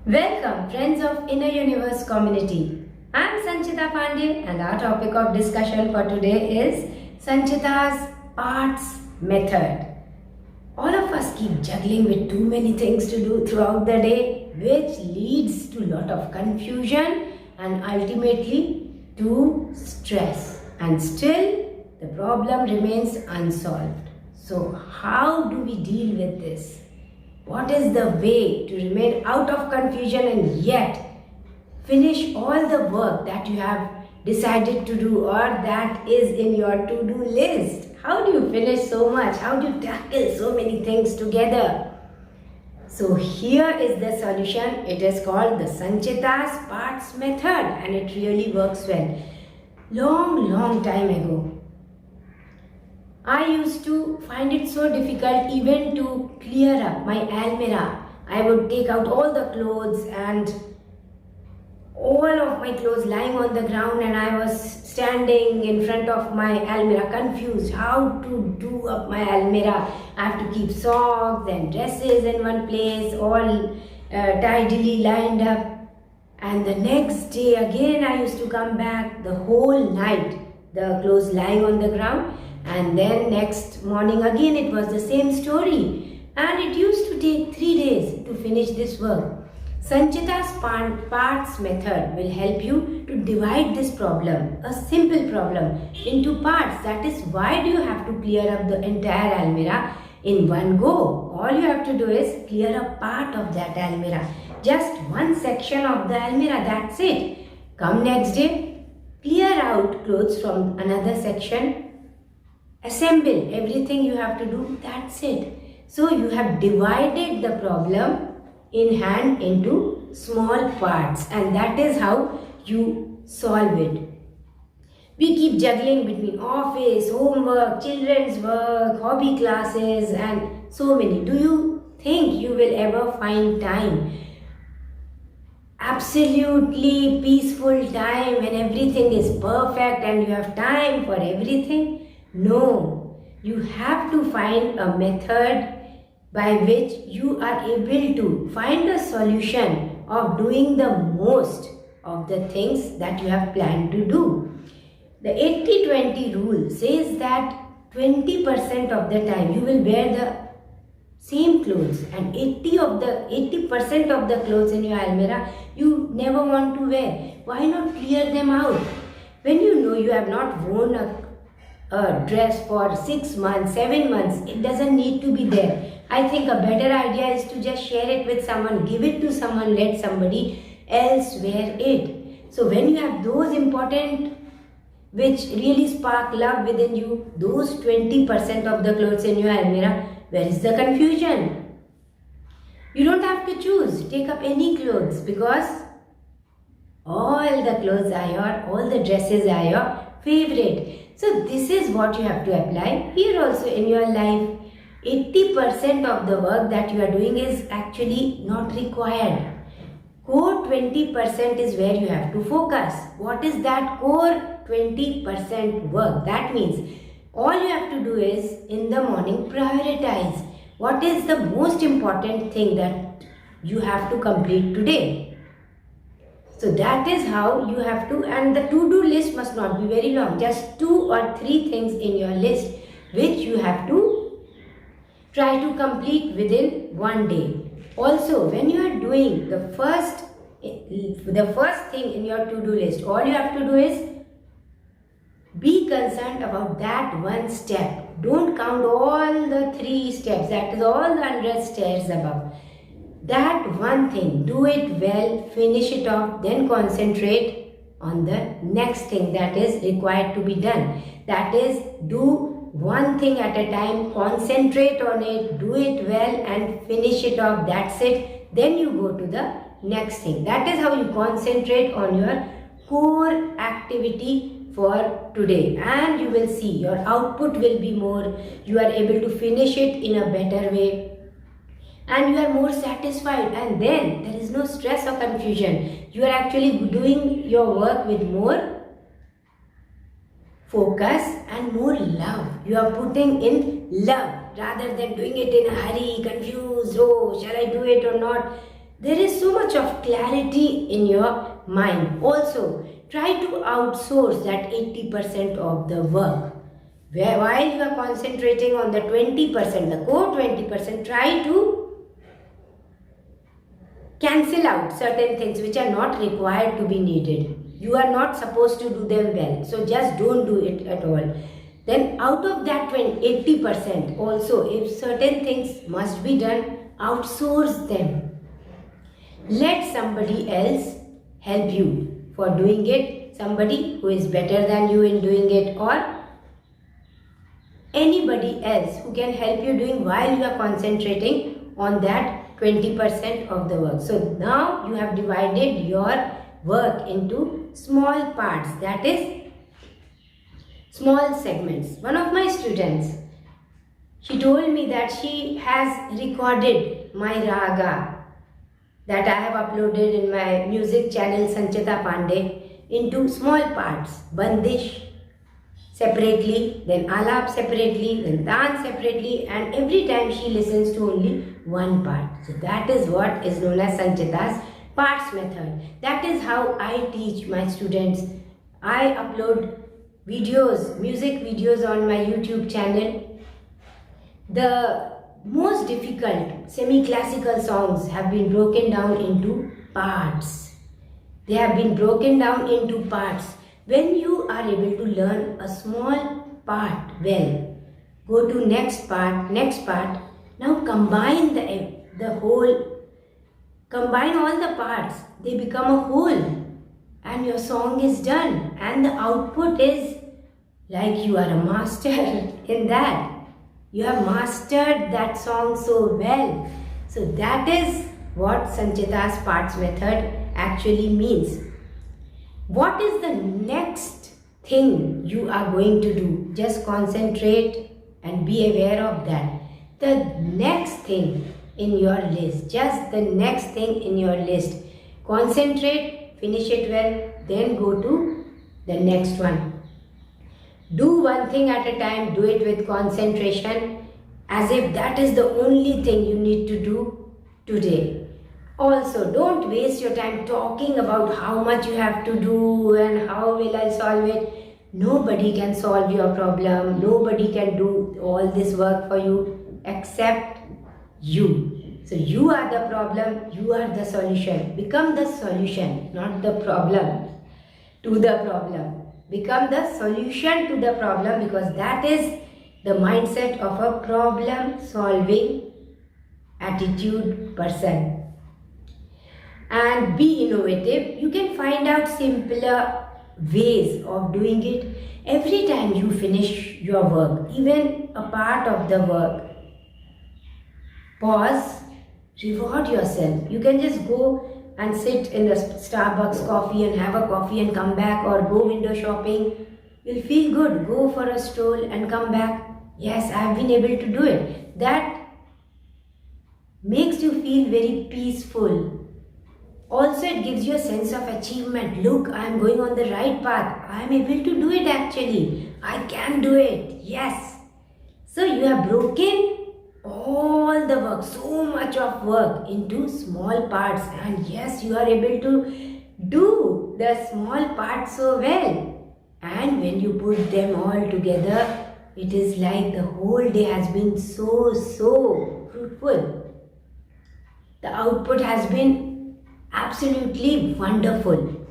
Welcome, friends of Inner Universe community. I'm Sanchita and our topic of discussion for today is Sanchita's parts method. All of us keep juggling with too many things to do throughout the day, which leads to a lot of confusion and ultimately to stress. And still, the problem remains unsolved. So, how do we deal with this? What is the way to remain out of confusion and yet finish all the work that you have decided to do or that is in your to-do list? How do you finish so much? How do you tackle so many things together? So here is the solution. It is called the Sanchitas parts method and it really works well. Long time ago, I used to find it so difficult even to clear up my almirah. I would take out all the clothes and all of my clothes lying on the ground and I was standing in front of my almirah confused how to do up my almirah. I have to keep socks and dresses in one place all tidily lined up, and the next day again I used to come back the whole night the clothes lying on the ground. And then next morning again it was the same story, and it used to take 3 days to finish this work. Sanchita's parts method will help you to divide this problem, a simple problem, into parts. That is, why do you have to clear up the entire almirah in one go? All you have to do is clear a part of that almirah, just one section of the almirah, that's it. Come next day, clear out clothes from another section, assemble everything you have to do, that's it. So you have divided the problem in hand into small parts, and that is how you solve it. We keep juggling between office, homework, children's work, hobby classes and so many. Do you think you will ever find time, absolutely peaceful time when everything is perfect and you have time for everything? No, you have to find a method by which you are able to find a solution of doing the most of the things that you have planned to do. The 80-20 rule says that 20% of the time you will wear the same clothes and 80% of the clothes in your almirah you never want to wear. Why not clear them out? When you know you have not worn a dress for 6 months, 7 months, it doesn't need to be there. I think a better idea is to just share it with someone, give it to someone, let somebody else wear it. So when you have those important, which really spark love within you, those 20% of the clothes in your almirah, where is the confusion? You don't have to choose, take up any clothes because all the clothes are all the dresses are your favorite. So this is what you have to apply here also in your life. 80% of the work that you are doing is actually not required. Core 20% is where you have to focus. What is that core 20% work? That means all you have to do is in the morning prioritize. What is the most important thing that you have to complete today? So that is how you have to, and the to-do list must not be very long, just 2 or 3 things in your list which you have to try to complete within one day. Also, when you are doing the first thing in your to-do list, all you have to do is be concerned about that one step. Don't count all the 3 steps, that is all the 100 stairs above. That one thing, do it well, finish it off, then concentrate on the next thing that is required to be done. That is, do one thing at a time, concentrate on it, do it well and finish it off, that's it. Then you go to the next thing. That is how you concentrate on your core activity for today, and you will see your output will be more, you are able to finish it in a better way, and you are more satisfied, and then there is no stress or confusion. You are actually doing your work with more focus and more love. You are putting in love rather than doing it in a hurry, confused, oh, shall I do it or not? there is so much of clarity in your mind. Also, try to outsource that 80% of the work. Where while you are concentrating on the 20%, the core 20%, try to cancel out certain things which are not required to be needed. You are not supposed to do them well, so just don't do it at all. Then out of that 80% also, if certain things must be done, outsource them. Let somebody else help you for doing it, somebody who is better than you in doing it, or anybody else who can help you doing while you are concentrating on that 20% of the work. So now you have divided your work into small parts, that is small segments. One of my students, she told me that she has recorded my raga that I have uploaded in my music channel Sanchita into small parts. Bandish separately, then alap separately, then dance separately, and every time she listens to only one part. So that is what is known as Sanchitas parts method. That is how I teach my students. I upload videos, music videos on my YouTube channel. The most difficult semi-classical songs have been broken down into parts. They have been broken down into parts. When you are able to learn a small part well, go to next part. Now combine combine all the parts. They become a whole, and your song is done. And the output is like you are a master in that. You have mastered that song so well. So that is what Sanchita's parts method actually means. What is the next thing you are going to do? Just concentrate and be aware of that. The next thing in your list, just the next thing in your list. Concentrate, finish it well, then go to the next one. Do one thing at a time, do it with concentration, as if that is the only thing you need to do today. Also, don't waste your time talking about how much you have to do and how will I solve it. Nobody can solve your problem. Nobody can do all this work for you except you. So you are the problem, you are the solution. Become the solution, not the problem to the problem. Become the solution to the problem, because that is the mindset of a problem solving attitude person. And be innovative. You can find out simpler ways of doing it. Every time you finish your work, even a part of the work, pause, reward yourself. You can just go and sit in the Starbucks coffee and have a coffee and come back, or go window shopping. You'll feel good. Go for a stroll and come back. Yes, I have been able to do it. That makes you feel very peaceful. Also, it gives you a sense of achievement. Look, I am going on the right path. I am able to do it actually. I can do it. Yes. So you have broken all the work, so much of work, into small parts, and yes, you are able to do the small parts so well. And when you put them all together, it is like the whole day has been so fruitful. The output has been absolutely wonderful.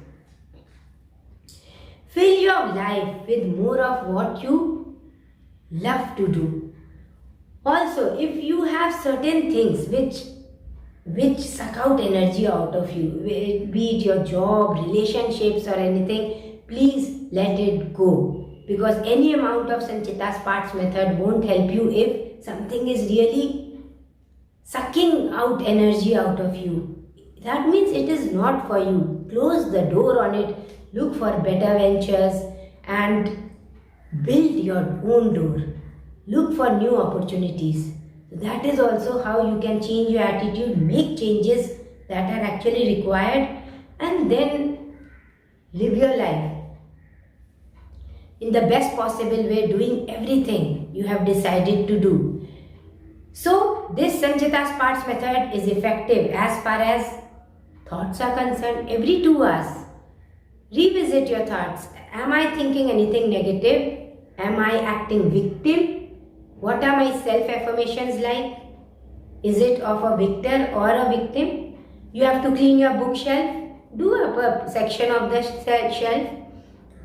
Fill your life with more of what you love to do. Also, if you have certain things which suck out energy out of you, be it your job, relationships or anything, please let it go. Because any amount of Sanchita's parts method won't help you if something is really sucking out energy out of you. That means it is not for you. Close the door on it, look for better ventures and build your own door. Look for new opportunities. That is also how you can change your attitude, make changes that are actually required, and then live your life in the best possible way, doing everything you have decided to do. So, this Sanchita's parts method is effective as far as thoughts are concerned, every 2 hours, revisit your thoughts. Am I thinking anything negative? Am I acting victim? What are my self-affirmations like? Is it of a victor or a victim? You have to clean your bookshelf. Do up a section of the shelf.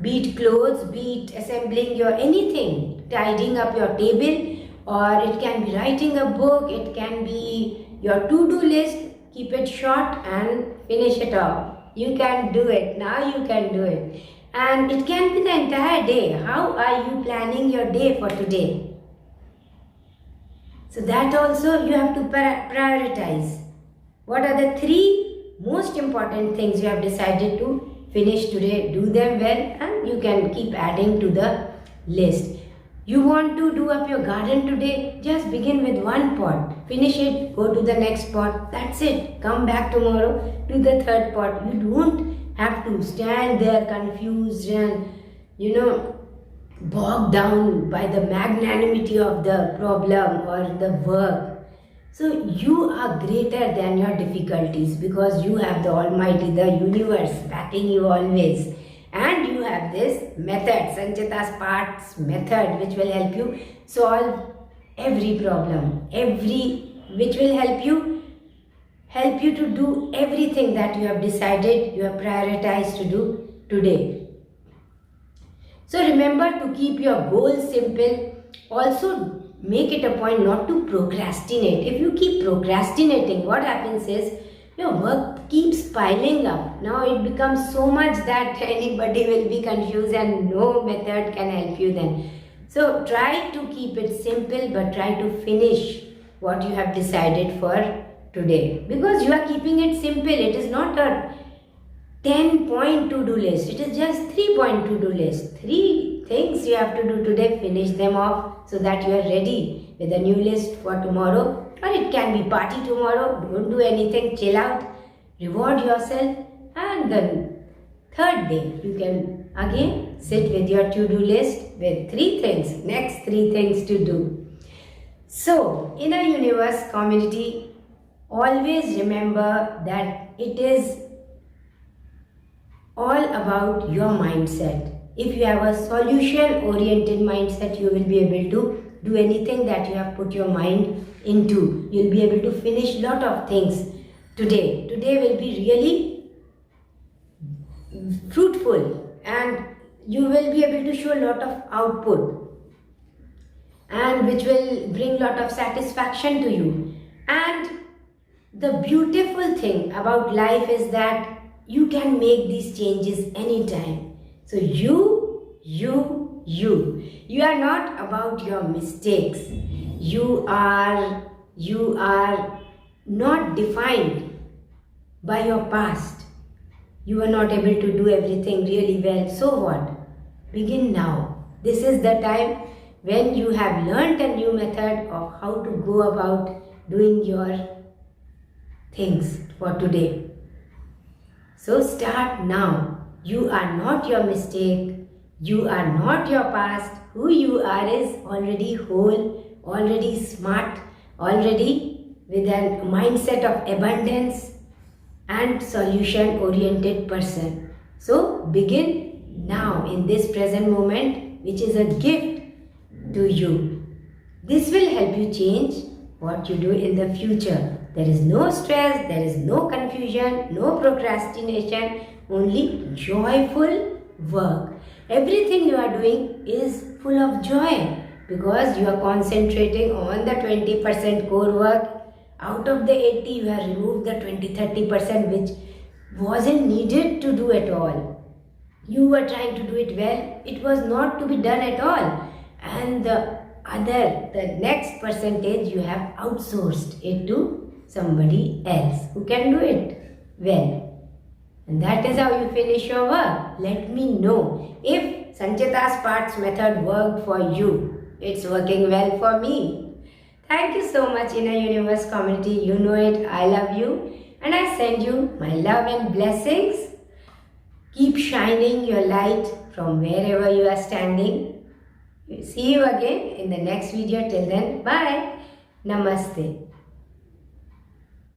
Be it clothes, be it assembling your anything, tidying up your table, or it can be writing a book, it can be your to-do list. Keep it short and finish it off. You can do it. Now you can do it. And it can be the entire day. How are you planning your day for today? So that also you have to prioritize. What are the 3 most important things you have decided to finish today? Do them well and you can keep adding to the list. You want to do up your garden today? Just begin with 1 pot. Finish it, go to the next pot. That's it. Come back tomorrow, do the 3rd pot. You don't have to stand there confused and, bogged down by the magnanimity of the problem or the work. So you are greater than your difficulties because you have the Almighty, the universe backing you always. And you have this method, Sanchita's parts method, which will help you solve every problem, which will help you to do everything that you have decided, you have prioritized to do today. So remember to keep your goals simple. Also make it a point not to procrastinate. If you keep procrastinating, what happens is your work keeps piling up. Now it becomes so much that anybody will be confused and no method can help you then. So try to keep it simple, but try to finish what you have decided for today. Because you are keeping it simple. It is not a 10-point to-do list. It is just 3-point to-do list. 3 things you have to do today. Finish them off so that you are ready with a new list for tomorrow. Or it can be party tomorrow. Don't do anything. Chill out. Reward yourself. And then 3rd day, you can again sit with your to-do list with 3 things. Next 3 things to do. So, in a universe community, always remember that it is all about your mindset. If you have a solution-oriented mindset, you will be able to do anything that you have put your mind into. You'll be able to finish lot of things today. Today will be really fruitful and you will be able to show a lot of output and which will bring lot of satisfaction to you. And the beautiful thing about life is that you can make these changes anytime. So you are not about your mistakes. You are not defined by your past. You are not able to do everything really well. So what? Begin now. This is the time when you have learnt a new method of how to go about doing your things for today. So start now. You are not your mistake. You are not your past. Who you are is already whole, already smart, already with a mindset of abundance and solution-oriented person. So begin now in this present moment, which is a gift to you. This will help you change what you do in the future. There is no stress, there is no confusion, no procrastination, only joyful work. Everything you are doing is full of joy because you are concentrating on the 20% core work. Out of the 80, you have removed the 20-30% which wasn't needed to do at all. You were trying to do it well, it was not to be done at all. And the next percentage, you have outsourced it to somebody else who can do it well. And that is how you finish your work. Let me know if Sanchita's parts method worked for you. It's working well for me. Thank you so much, Inner Universe community. You know it. I love you. And I send you my love and blessings. Keep shining your light from wherever you are standing. See you again in the next video. Till then, bye. Namaste.